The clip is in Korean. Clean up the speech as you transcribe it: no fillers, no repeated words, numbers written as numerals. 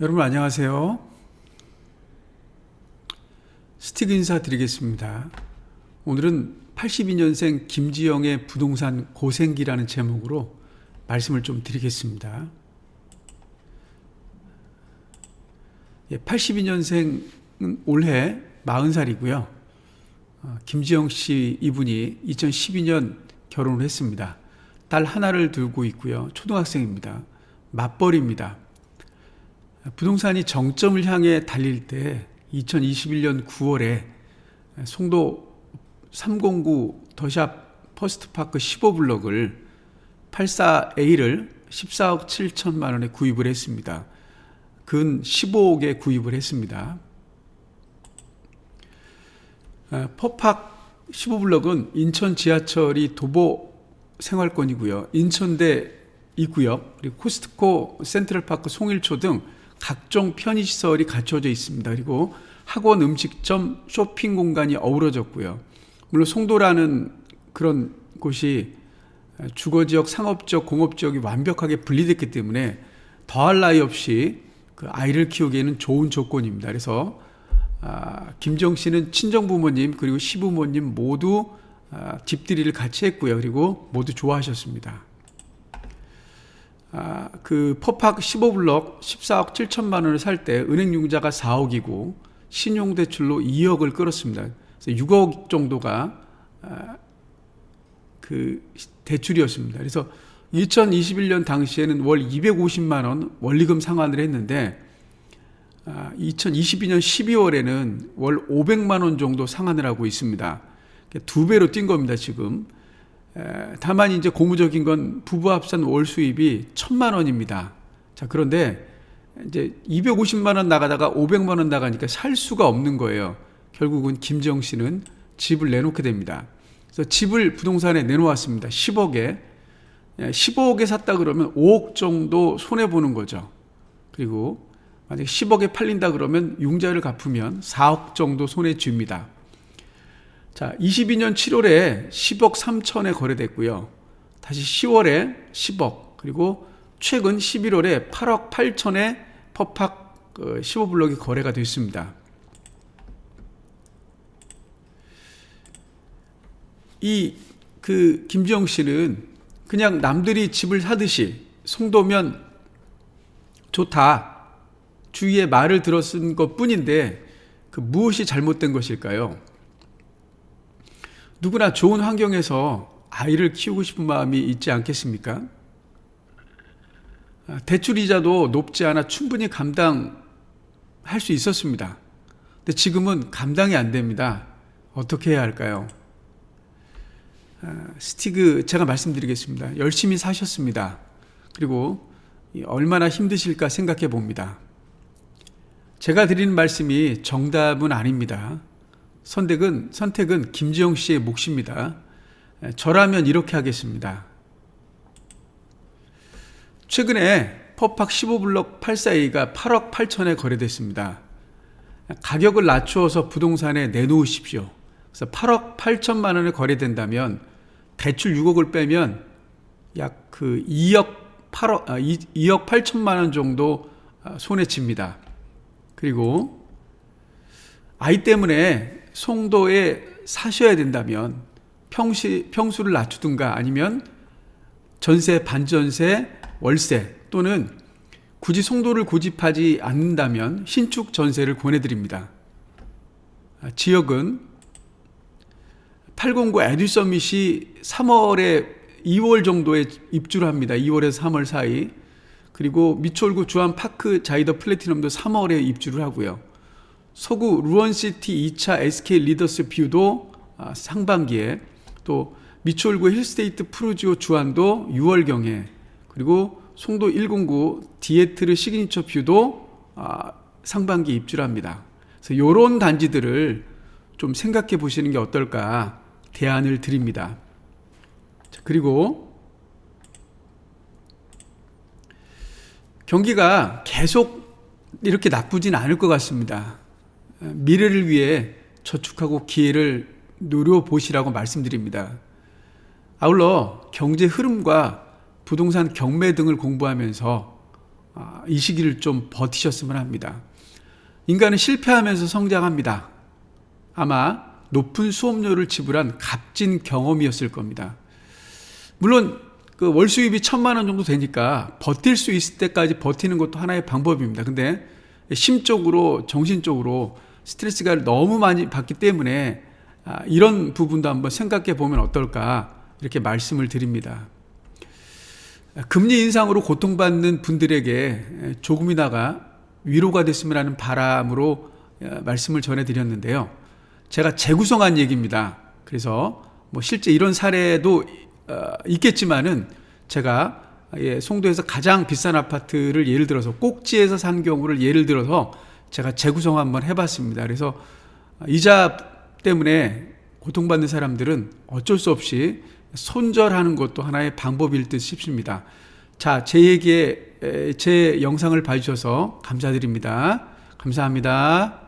여러분 안녕하세요. 스틱 인사드리겠습니다. 오늘은 82년생 김지영의 부동산 고생기라는 제목으로 말씀을 좀 드리겠습니다. 82년생은 올해 40살이고요. 김지영 씨 이분이 2012년 결혼을 했습니다. 딸 하나를 두고 있고요. 초등학생입니다. 맞벌이입니다. 부동산이 정점을 향해 달릴 때 2021년 9월에 송도 309 더샵 퍼스트파크 15블럭을 84A를 14억 7천만 원에 구입을 했습니다. 근 15억에 구입을 했습니다. 퍼팍 15블럭은 인천 지하철이 도보 생활권이고요. 인천대 있고요. 그리고 코스트코, 센트럴파크, 송일초 등 각종 편의시설이 갖춰져 있습니다. 그리고 학원, 음식점, 쇼핑 공간이 어우러졌고요. 물론 송도라는 그런 곳이 주거지역, 상업지역, 공업지역이 완벽하게 분리됐기 때문에 더할 나위 없이 그 아이를 키우기에는 좋은 조건입니다. 그래서 김정 씨는 친정부모님 그리고 시부모님 모두 집들이를 같이 했고요. 그리고 모두 좋아하셨습니다. 그 퍼팍 15블럭 14억 7천만 원을 살 때 은행 융자가 4억이고 신용대출로 2억을 끌었습니다. 그래서 6억 정도가 그 대출이었습니다. 그래서 2021년 당시에는 월 250만 원 원리금 상환을 했는데 2022년 12월에는 월 500만 원 정도 상환을 하고 있습니다. 2배로 뛴 겁니다, 지금. 다만 이제 고무적인 건 부부 합산 월 수입이 1,000만 원입니다. 자, 그런데 이제 250만 원 나가다가 500만 원 나가니까 살 수가 없는 거예요. 결국은 김지영 씨는 집을 내놓게 됩니다. 그래서 집을 부동산에 내놓았습니다. 10억에. 15억에 샀다 그러면 5억 정도 손해보는 거죠. 그리고 만약에 10억에 팔린다 그러면 융자를 갚으면 4억 정도 손해 줍니다. 자, 22년 7월에 10억 3천에 거래됐고요. 다시 10월에 10억, 그리고 최근 11월에 8억 8천에 퍼팍 15블럭이 거래가 됐습니다. 김지영 씨는 그냥 남들이 집을 사듯이 송도면 좋다, 주위에 말을 들었은 것 뿐인데 그 무엇이 잘못된 것일까요? 누구나 좋은 환경에서 아이를 키우고 싶은 마음이 있지 않겠습니까? 대출 이자도 높지 않아 충분히 감당할 수 있었습니다. 근데 지금은 감당이 안 됩니다. 어떻게 해야 할까요? 스티그 제가 말씀드리겠습니다. 열심히 사셨습니다. 그리고 얼마나 힘드실까 생각해 봅니다. 제가 드리는 말씀이 정답은 아닙니다. 선택은 김지영 씨의 몫입니다. 저라면 이렇게 하겠습니다. 최근에 퍼팍 15블럭 84A가 8억 8천에 거래됐습니다. 가격을 낮추어서 부동산에 내놓으십시오. 그래서 8억 8천만 원에 거래된다면 대출 6억을 빼면 약 2억 8천만 원 정도 손해 칩니다. 그리고 아이 때문에 송도에 사셔야 된다면 평수를 낮추든가 아니면 전세, 반전세, 월세 또는 굳이 송도를 고집하지 않는다면 신축 전세를 권해드립니다. 지역은 809 에듀서밋이 2월 정도에 입주를 합니다. 2월에서 3월 사이. 그리고 미추홀구 주안 파크 자이더 플래티넘도 3월에 입주를 하고요. 서구 루원시티 2차 SK 리더스 뷰도 상반기에, 또 미추홀구 힐스테이트 프루지오 주안도 6월경에, 그리고 송도 109 디에트르 시그니처 뷰도 상반기 입주를 합니다. 그래서 이런 단지들을 좀 생각해 보시는 게 어떨까 대안을 드립니다. 그리고 경기가 계속 이렇게 나쁘진 않을 것 같습니다. 미래를 위해 저축하고 기회를 노려보시라고 말씀드립니다. 아울러 경제 흐름과 부동산 경매 등을 공부하면서 이 시기를 좀 버티셨으면 합니다. 인간은 실패하면서 성장합니다. 아마 높은 수업료를 지불한 값진 경험이었을 겁니다. 물론 그 월 수입이 1,000만 원 정도 되니까 버틸 수 있을 때까지 버티는 것도 하나의 방법입니다. 근데 심적으로 정신적으로 스트레스가 너무 많이 받기 때문에 이런 부분도 한번 생각해 보면 어떨까 이렇게 말씀을 드립니다. 금리 인상으로 고통받는 분들에게 조금이나가 위로가 됐으면 하는 바람으로 말씀을 전해드렸는데요. 제가 재구성한 얘기입니다. 그래서 뭐 실제 이런 사례도 있겠지만은 제가 송도에서 가장 비싼 아파트를 예를 들어서 꼭지에서 산 경우를 예를 들어서 제가 재구성 한번 해봤습니다. 그래서 이자 때문에 고통받는 사람들은 어쩔 수 없이 손절하는 것도 하나의 방법일 듯 싶습니다. 자, 제 영상을 봐주셔서 감사드립니다. 감사합니다.